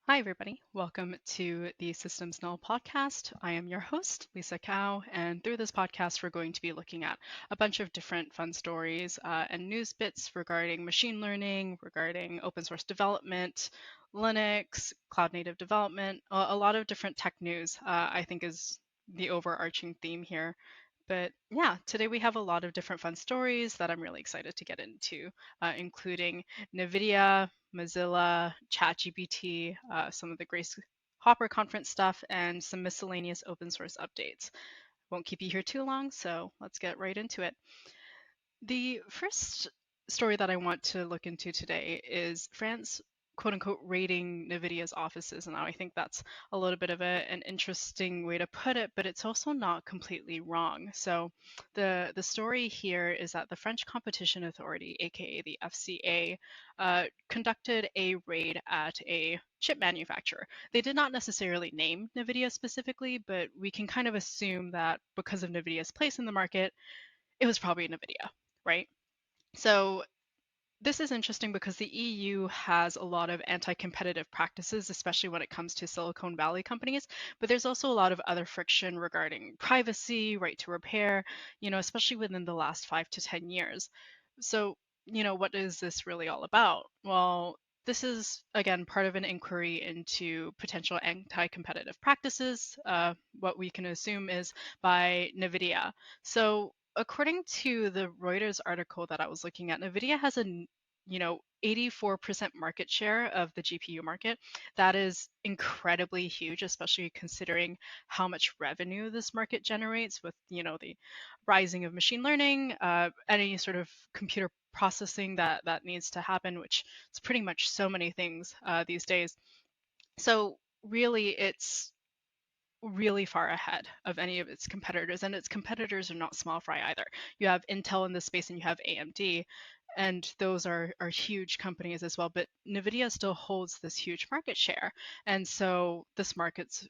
Hi, everybody. Welcome to the SystemsNull podcast. I am your host, Lisa Cow, and through this podcast, we're going to be looking at a bunch of different fun stories and news bits regarding machine learning, regarding open source development, Linux, cloud native development, a lot of different tech news, I think is the overarching theme here. But yeah, today we have a lot of different fun stories that I'm really excited to get into, including Nvidia, Mozilla, ChatGPT, some of the Grace Hopper conference stuff, and some miscellaneous open source updates. Won't keep you here too long, so let's get right into it. The first story that I want to look into today is France, quote unquote, raiding NVIDIA's offices. And now I think that's a little bit of an interesting way to put it, but it's also not completely wrong. So the story here is that the French Competition Authority, aka the FCA, conducted a raid at a chip manufacturer. They did not necessarily name NVIDIA specifically, but we can kind of assume that because of NVIDIA's place in the market, it was probably NVIDIA, right? So this is interesting because the EU has a lot of anti-competitive practices, especially when it comes to Silicon Valley companies, but there's also a lot of other friction regarding privacy, right to repair, especially within the last 5 to 10 years. So, what is this really all about? Well, this is, again, part of an inquiry into potential anti-competitive practices. What we can assume is by NVIDIA. So according to the Reuters article that I was looking at, NVIDIA has a 84% market share of the GPU market. That is incredibly huge, especially considering how much revenue this market generates with, the rising of machine learning, any sort of computer processing that needs to happen, which is pretty much so many things these days. So really, it's really far ahead of any of its competitors, and its competitors are not small fry either. You have Intel in this space and you have AMD, and those are huge companies as well, but Nvidia still holds this huge market share. And so this market's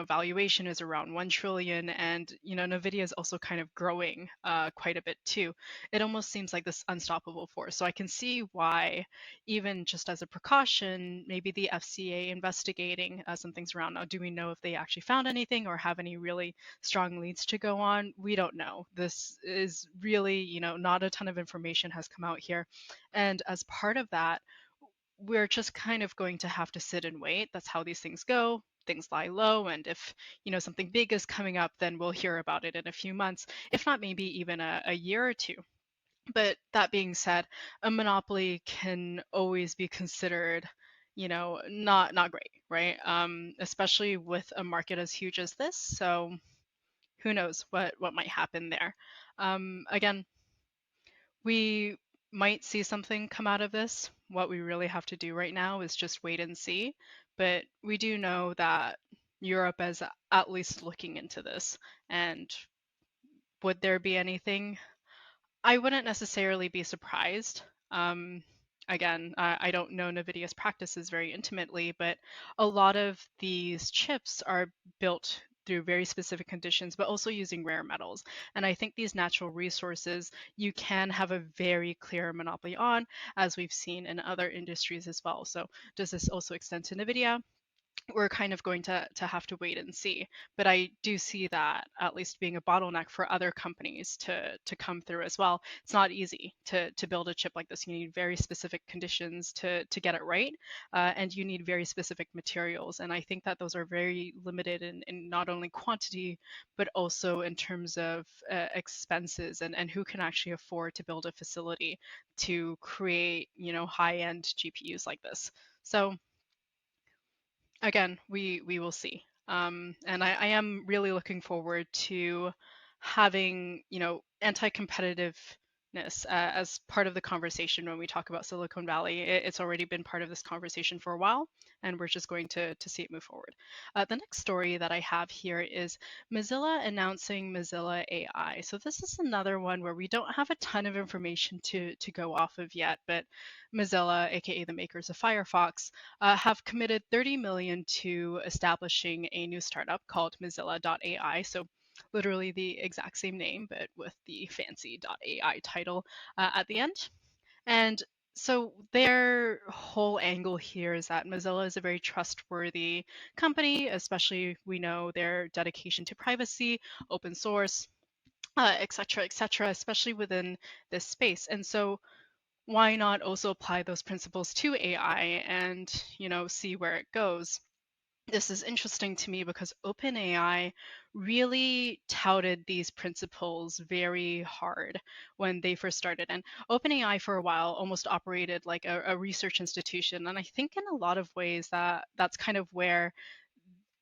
valuation is around 1 trillion, and Nvidia is also kind of growing quite a bit too. It almost seems like this unstoppable force. So I can see why, even just as a precaution, maybe the FCA investigating some things around. Now, do we know if they actually found anything or have any really strong leads to go on? We don't know. This is really, not a ton of information has come out here. And as part of that, we're just kind of going to have to sit and wait. That's how these things go. Things lie low, and if something big is coming up, then we'll hear about it in a few months, if not maybe even a year or two. But that being said, a monopoly can always be considered, not great, right? Especially with a market as huge as this. So who knows what might happen there. Again, we might see something come out of this. What we really have to do right now is just wait and see. But we do know that Europe is at least looking into this. And would there be anything? I wouldn't necessarily be surprised. Again, I don't know NVIDIA's practices very intimately, but a lot of these chips are built through very specific conditions, but also using rare metals. And I think these natural resources you can have a very clear monopoly on, as we've seen in other industries as well. So does this also extend to NVIDIA? We're kind of going to have to wait and see. But I do see that at least being a bottleneck for other companies to come through as well. It's not easy to build a chip like this. You need very specific conditions to get it right, and you need very specific materials. And I think that those are very limited in not only quantity, but also in terms of expenses and who can actually afford to build a facility to create, high-end GPUs like this. So again, we will see. And I am really looking forward to having, anti-competitiveness as part of the conversation when we talk about Silicon Valley. It's already been part of this conversation for a while, and we're just going to see it move forward. The next story that I have here is Mozilla announcing Mozilla AI. So this is another one where we don't have a ton of information to go off of yet, but Mozilla, aka the makers of Firefox, have committed 30 million to establishing a new startup called Mozilla.ai. So literally the exact same name, but with the fancy .ai title at the end. And So their whole angle here is that Mozilla is a very trustworthy company, especially we know their dedication to privacy, open source, et cetera, especially within this space. And so why not also apply those principles to AI and, see where it goes? This is interesting to me because OpenAI really touted these principles very hard when they first started. And OpenAI for a while almost operated like a research institution. And I think in a lot of ways that's kind of where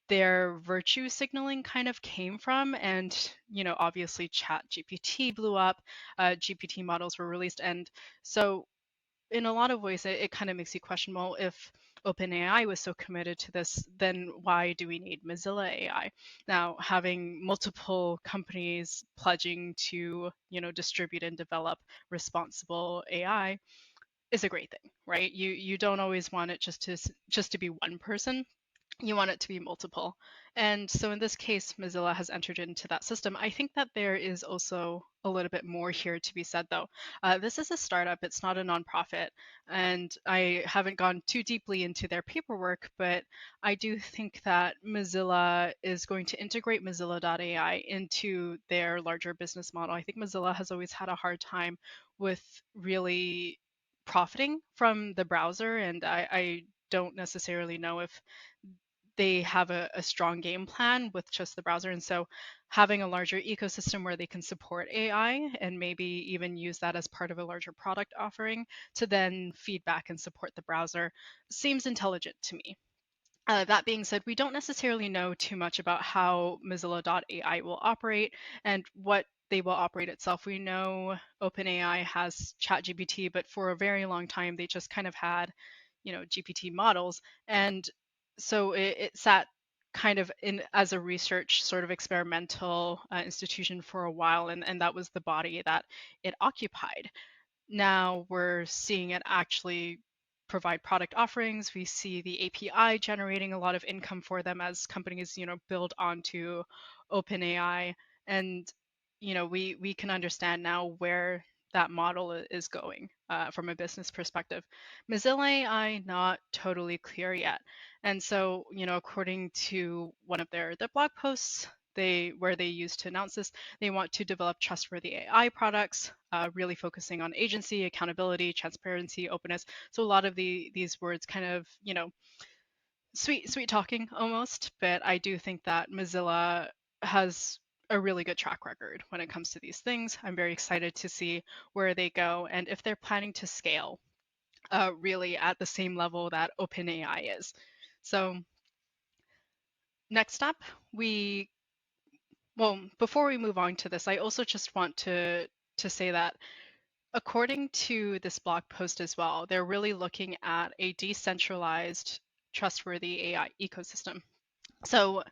their virtue signaling kind of came from. And, obviously ChatGPT blew up, GPT models were released. And so in a lot of ways, it kind of makes you question, well, if OpenAI was so committed to this, then why do we need Mozilla AI? Now, having multiple companies pledging to, distribute and develop responsible AI is a great thing, right? You don't always want it just to be one person. You want it to be multiple. And so in this case, Mozilla has entered into that system. I think that there is also a little bit more here to be said, though. This is a startup, it's not a nonprofit. And I haven't gone too deeply into their paperwork, but I do think that Mozilla is going to integrate Mozilla.ai into their larger business model. I think Mozilla has always had a hard time with really profiting from the browser, and I don't necessarily know if they have a strong game plan with just the browser. And so having a larger ecosystem where they can support AI and maybe even use that as part of a larger product offering to then feedback and support the browser seems intelligent to me. That being said, we don't necessarily know too much about how Mozilla.ai will operate and what they will operate itself. We know OpenAI has ChatGPT, but for a very long time they just kind of had, GPT models, and so it sat kind of in as a research sort of experimental institution for a while, and that was the body that it occupied. Now we're seeing it actually provide product offerings. We see the API generating a lot of income for them as companies, build onto OpenAI. And, we can understand now where that model is going from a business perspective. Mozilla AI, not totally clear yet. And so, according to one of their blog posts, where they used to announce this, they want to develop trustworthy AI products, really focusing on agency, accountability, transparency, openness. So a lot of these words kind of, sweet talking almost, but I do think that Mozilla has a really good track record when it comes to these things. I'm very excited to see where they go and if they're planning to scale really at the same level that OpenAI is. So next up, before we move on to this, I also just want to say that according to this blog post as well, they're really looking at a decentralized, trustworthy AI ecosystem. So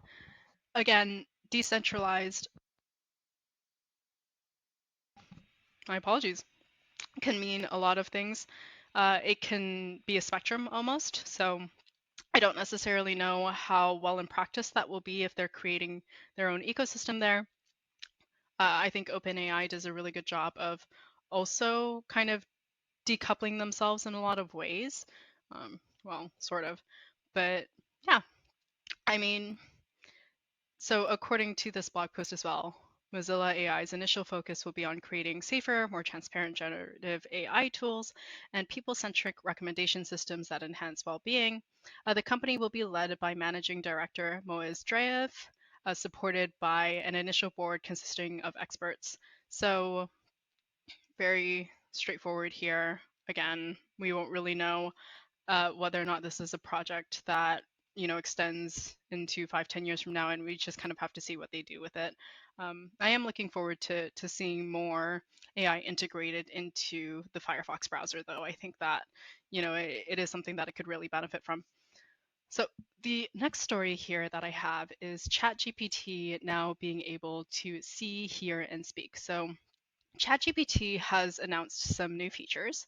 again, decentralized, my apologies, can mean a lot of things. It can be a spectrum almost. So I don't necessarily know how well in practice that will be if they're creating their own ecosystem there. I think OpenAI does a really good job of also kind of decoupling themselves in a lot of ways. Well, sort of. But yeah, I mean, so according to this blog post as well, Mozilla AI's initial focus will be on creating safer, more transparent generative AI tools and people-centric recommendation systems that enhance well-being. The company will be led by Managing Director Moez Dreyev, supported by an initial board consisting of experts. So very straightforward here. Again, we won't really know whether or not this is a project that extends into 5-10 years from now, and we just kind of have to see what they do with it. I am looking forward to seeing more AI integrated into the Firefox browser, though. I think that it is something that it could really benefit from. So the next story here that I have is ChatGPT now being able to see, hear, and speak. So ChatGPT has announced some new features,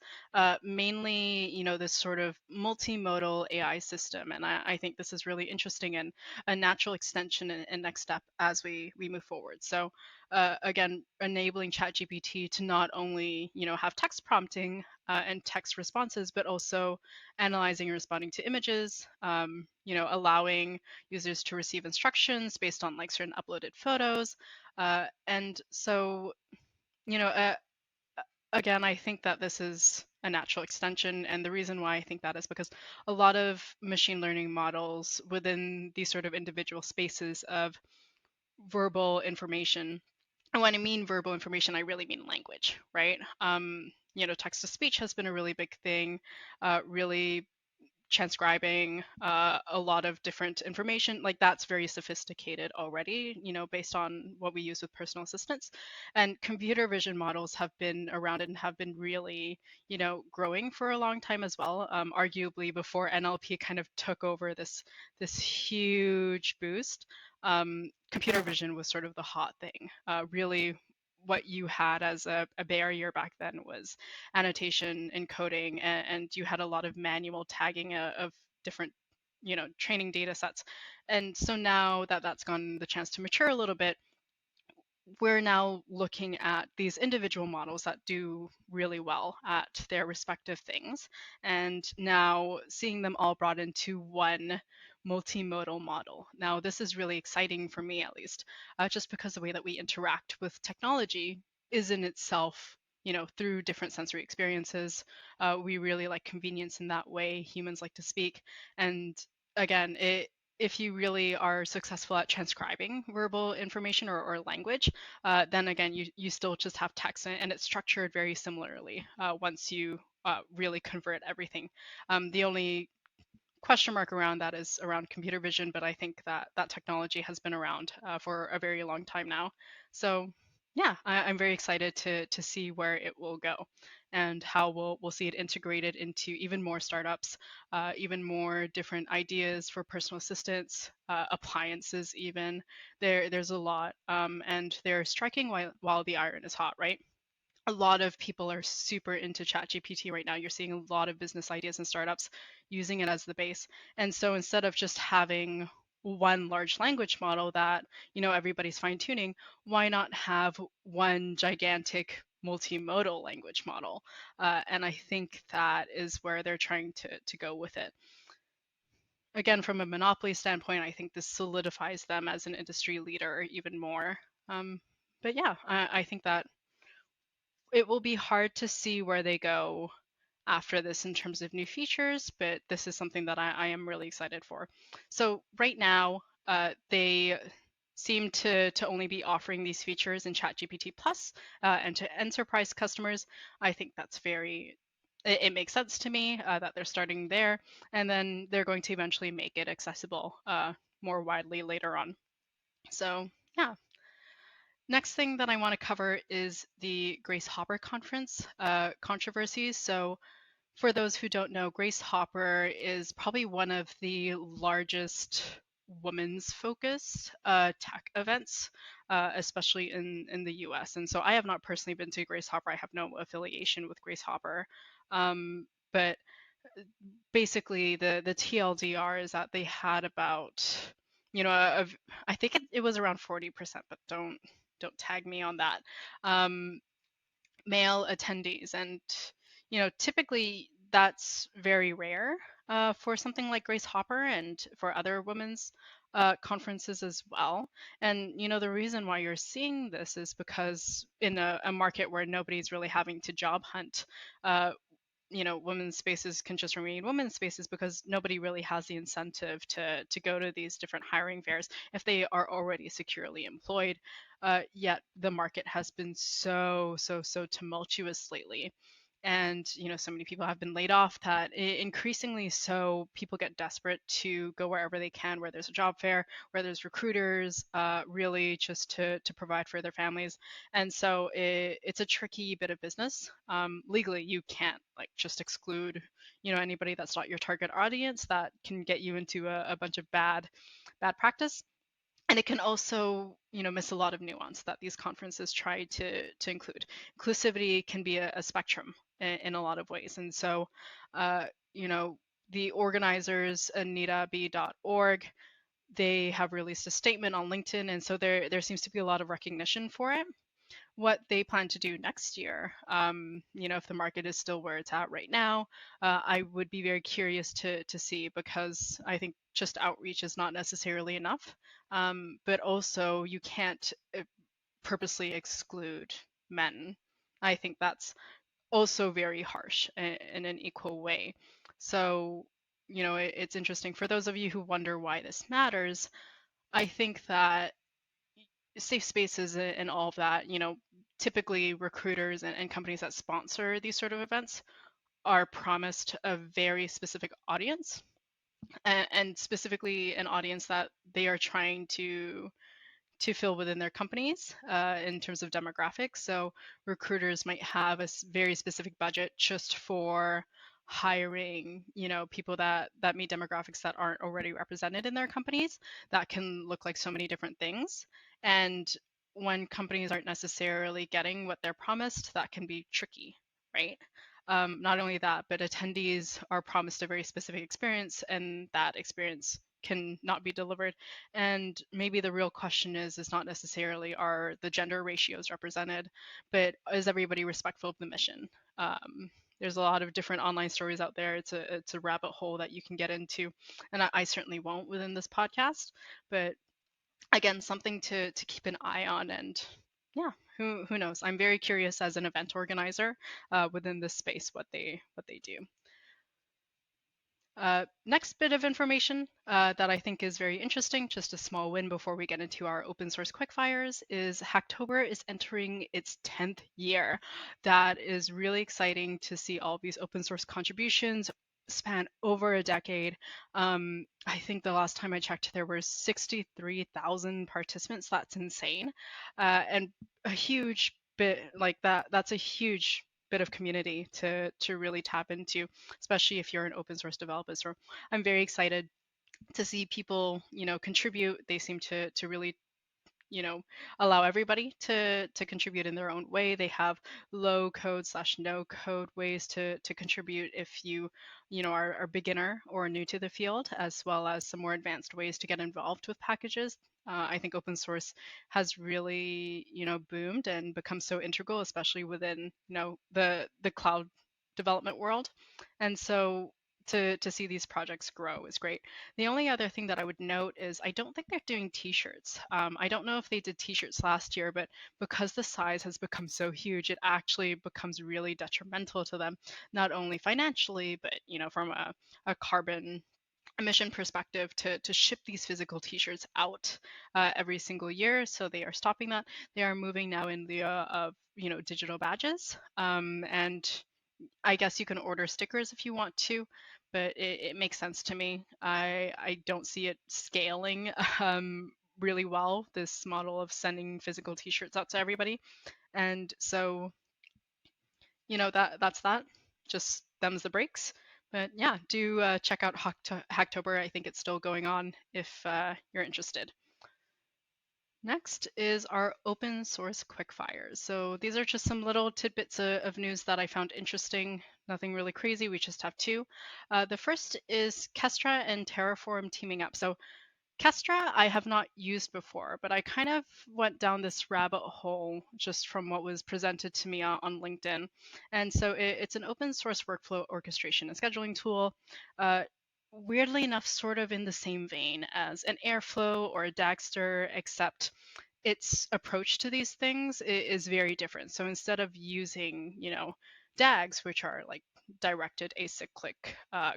mainly, this sort of multimodal AI system, and I think this is really interesting and a natural extension and next step as we move forward. So, again, enabling ChatGPT to not only, have text prompting and text responses, but also analyzing and responding to images, allowing users to receive instructions based on like certain uploaded photos, and so you know, uh, again, I think that this is a natural extension. And the reason why I think that is because a lot of machine learning models within these sort of individual spaces of verbal information. And when I mean verbal information, I really mean language, right? Text to speech has been a really big thing, really transcribing a lot of different information like that's very sophisticated already, based on what we use with personal assistants. And computer vision models have been around and have been really, growing for a long time as well, arguably before NLP kind of took over this huge boost. Computer vision was sort of the hot thing, really. What you had as a barrier back then was annotation, encoding, and you had a lot of manual tagging of different, training data sets. And so now that that's gotten the chance to mature a little bit, we're now looking at these individual models that do really well at their respective things, and now seeing them all brought into one multimodal model. Now, this is really exciting for me, at least, just because the way that we interact with technology is in itself, through different sensory experiences. We really like convenience in that way. Humans like to speak. And again, if you really are successful at transcribing verbal information or language, then again, you still just have text, and it's structured very similarly once you really convert everything. The only question mark around that is around computer vision, but I think that that technology has been around for a very long time now. So yeah, I'm very excited to see where it will go and how we'll see it integrated into even more startups, even more different ideas for personal assistants, appliances even. There's a lot, and they're striking while the iron is hot, right? A lot of people are super into ChatGPT right now. You're seeing a lot of business ideas and startups using it as the base. And so instead of just having one large language model that, everybody's fine tuning, why not have one gigantic multimodal language model? And I think that is where they're trying to go with it. Again, from a monopoly standpoint, I think this solidifies them as an industry leader even more. But yeah, I think that it will be hard to see where they go after this in terms of new features, but this is something that I am really excited for. So right now, they seem to only be offering these features in ChatGPT Plus and to enterprise customers. I think that's it makes sense to me that they're starting there, and then they're going to eventually make it accessible more widely later on. So yeah, next thing that I want to cover is the Grace Hopper Conference controversies. So, for those who don't know, Grace Hopper is probably one of the largest women's focused tech events, especially in the US. And so I have not personally been to Grace Hopper. I have no affiliation with Grace Hopper. But basically, the TLDR is that they had about, I think it was around 40%, but don't tag me on that. Um, Male attendees, and typically that's very rare for something like Grace Hopper and for other women's conferences as well. And the reason why you're seeing this is because in a market where nobody's really having to job hunt, women's spaces can just remain women's spaces because nobody really has the incentive to go to these different hiring fairs if they are already securely employed. Yet the market has been so tumultuous lately, and so many people have been laid off that increasingly so people get desperate to go wherever they can, where there's a job fair, where there's recruiters, really just to provide for their families. And so it's a tricky bit of business. Legally, you can't like just exclude anybody that's not your target audience. That can get you into a bunch of bad practice. And it can also, miss a lot of nuance that these conferences try to include. Inclusivity can be a spectrum in a lot of ways. And so, uh, you know, the organizers, anitaB.org, they have released a statement on LinkedIn, and so there seems to be a lot of recognition for it. What they plan to do next year, if the market is still where it's at right now, I would be very curious to see, because I think just outreach is not necessarily enough. But also, you can't purposely exclude men. I think that's also very harsh in an equal way. So, it's interesting for those of you who wonder why this matters. I think that safe spaces and all of that, typically recruiters and companies that sponsor these sort of events are promised a very specific audience, and specifically an audience that they are trying to fill within their companies in terms of demographics. So recruiters might have a very specific budget just for hiring, people that meet demographics that aren't already represented in their companies. That can look like so many different things. And when companies aren't necessarily getting what they're promised, that can be tricky, right? Not only that, but attendees are promised a very specific experience, and that experience can not be delivered. And maybe the real question is not necessarily are the gender ratios represented, but is everybody respectful of the mission? There's a lot of different online stories out there. It's a rabbit hole that you can get into, and I certainly won't within this podcast. But again, something to keep an eye on. And yeah, who knows? I'm very curious as an event organizer within this space what they do. Next bit of information that I think is very interesting, just a small win before we get into our open source quickfires, is Hacktober is entering its 10th year. That is really exciting to see all of these open source contributions span over a decade. I think the last time I checked, there were 63,000 participants. That's insane. And a huge bit like that, that's a huge bit of community to really tap into, especially if you're an open source developer. So I'm very excited to see people, contribute. They seem to really, allow everybody to contribute in their own way. They have low code / no code ways to contribute if are beginner or new to the field, as well as some more advanced ways to get involved with packages. I think open source has really, boomed and become so integral, especially within, the cloud development world. And so to see these projects grow is great. The only other thing that I would note is I don't think they're doing t-shirts. I don't know if they did t-shirts last year, but because the size has become so huge, it actually becomes really detrimental to them, not only financially, but from a carbon emission perspective to ship these physical t-shirts out every single year. So they are stopping that. They are moving now in the of digital badges, and I guess you can order stickers if you want to, but it makes sense to me. I don't see it scaling really well, this model of sending physical t-shirts out to everybody. And so, that's that. Just them's the breaks. But yeah, do check out Hacktober. I think it's still going on if you're interested. Next is our open source quickfires. So these are just some little tidbits of news that I found interesting. Nothing really crazy, we just have two. The first is Kestra and Terraform teaming up. So Kestra I have not used before, but I kind of went down this rabbit hole just from what was presented to me on LinkedIn. And so it's an open source workflow orchestration and scheduling tool. Weirdly enough, sort of in the same vein as an Airflow or a Dagster, except its approach to these things is very different. So instead of using, DAGs, which are like directed acyclic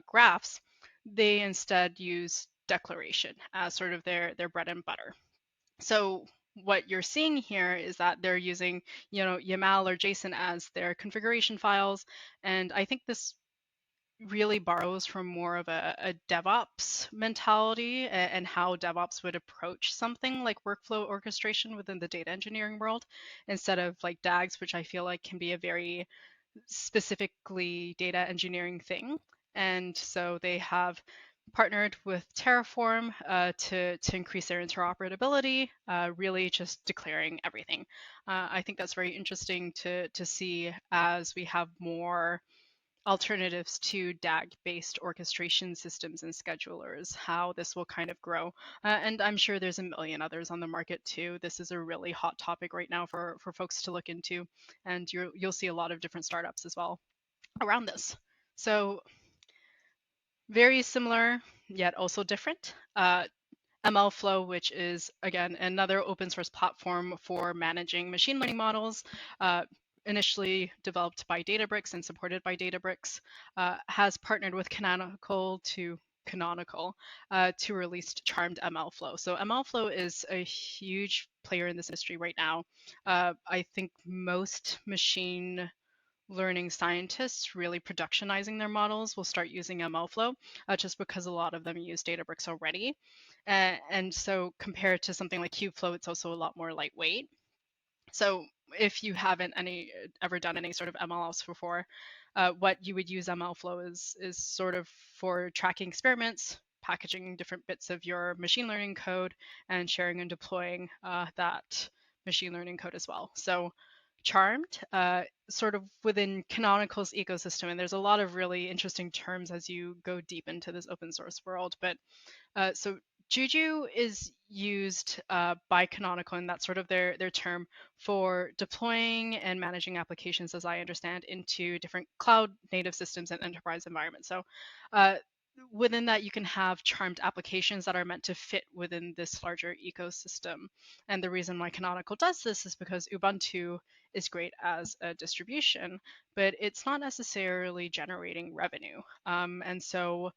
graphs, they instead use declaration as sort of their bread and butter. So what you're seeing here is that they're using, YAML or JSON as their configuration files. And I think this really borrows from more of a DevOps mentality and how DevOps would approach something like workflow orchestration within the data engineering world, instead of like DAGs, which I feel like can be a very specifically data engineering thing. And so they have partnered with Terraform to increase their interoperability, really just declaring everything. I think that's very interesting to see as we have more alternatives to DAG-based orchestration systems and schedulers, how this will kind of grow. And I'm sure there's a million others on the market too. This is a really hot topic right now for folks to look into, and you'll see a lot of different startups as well around this. So very similar, yet also different. MLFlow, which is, again, another open source platform for managing machine learning models, initially developed by Databricks and supported by Databricks, has partnered with Canonical to release Charmed MLFlow. So MLFlow is a huge player in this industry right now. I think most machine learning scientists really productionizing their models will start using MLflow, just because a lot of them use Databricks already. And so compared to something like Kubeflow, it's also a lot more lightweight. So if you haven't ever done any sort of MLOps before, what you would use MLflow is sort of for tracking experiments, packaging different bits of your machine learning code, and sharing and deploying that machine learning code as well. So Charmed, sort of within Canonical's ecosystem, and there's a lot of really interesting terms as you go deep into this open source world. But so Juju is used by Canonical, and that's sort of their term for deploying and managing applications, as I understand, into different cloud native systems and enterprise environments. So within that, you can have charmed applications that are meant to fit within this larger ecosystem. And the reason why Canonical does this is because Ubuntu is great as a distribution, but it's not necessarily generating revenue. And so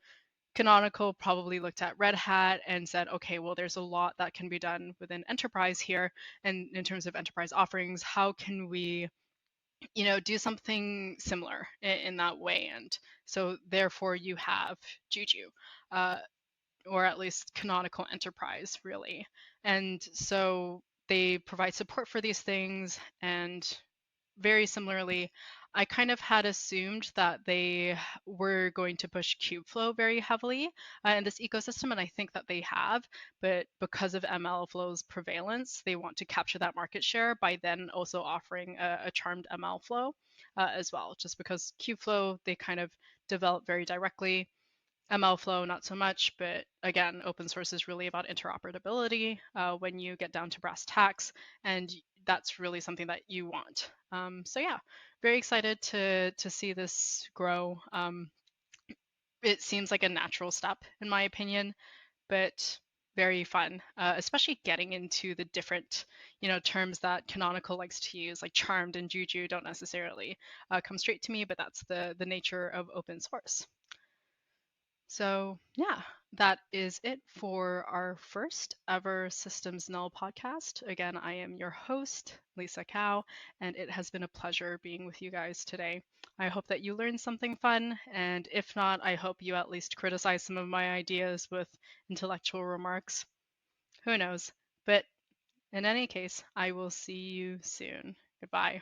Canonical probably looked at Red Hat and said, okay, well, there's a lot that can be done within enterprise here. And in terms of enterprise offerings, how can we, do something similar in that way? And so therefore you have Juju, or at least Canonical Enterprise, really. And so they provide support for these things, and very similarly, I kind of had assumed that they were going to push Kubeflow very heavily in this ecosystem, and I think that they have. But because of MLflow's prevalence, they want to capture that market share by then also offering a charmed MLflow as well, just because Kubeflow, they kind of develop very directly. MLflow, not so much, but again, open source is really about interoperability when you get down to brass tacks, and that's really something that you want. So yeah, very excited to see this grow. It seems like a natural step, in my opinion, but very fun, especially getting into the different, terms that Canonical likes to use, like charmed and juju don't necessarily come straight to me, but that's the nature of open source. So, yeah, that is it for our first ever SystemsNull podcast. Again, I am your host, Lisa Cow, and it has been a pleasure being with you guys today. I hope that you learned something fun, and if not, I hope you at least criticize some of my ideas with intellectual remarks. Who knows? But in any case, I will see you soon. Goodbye.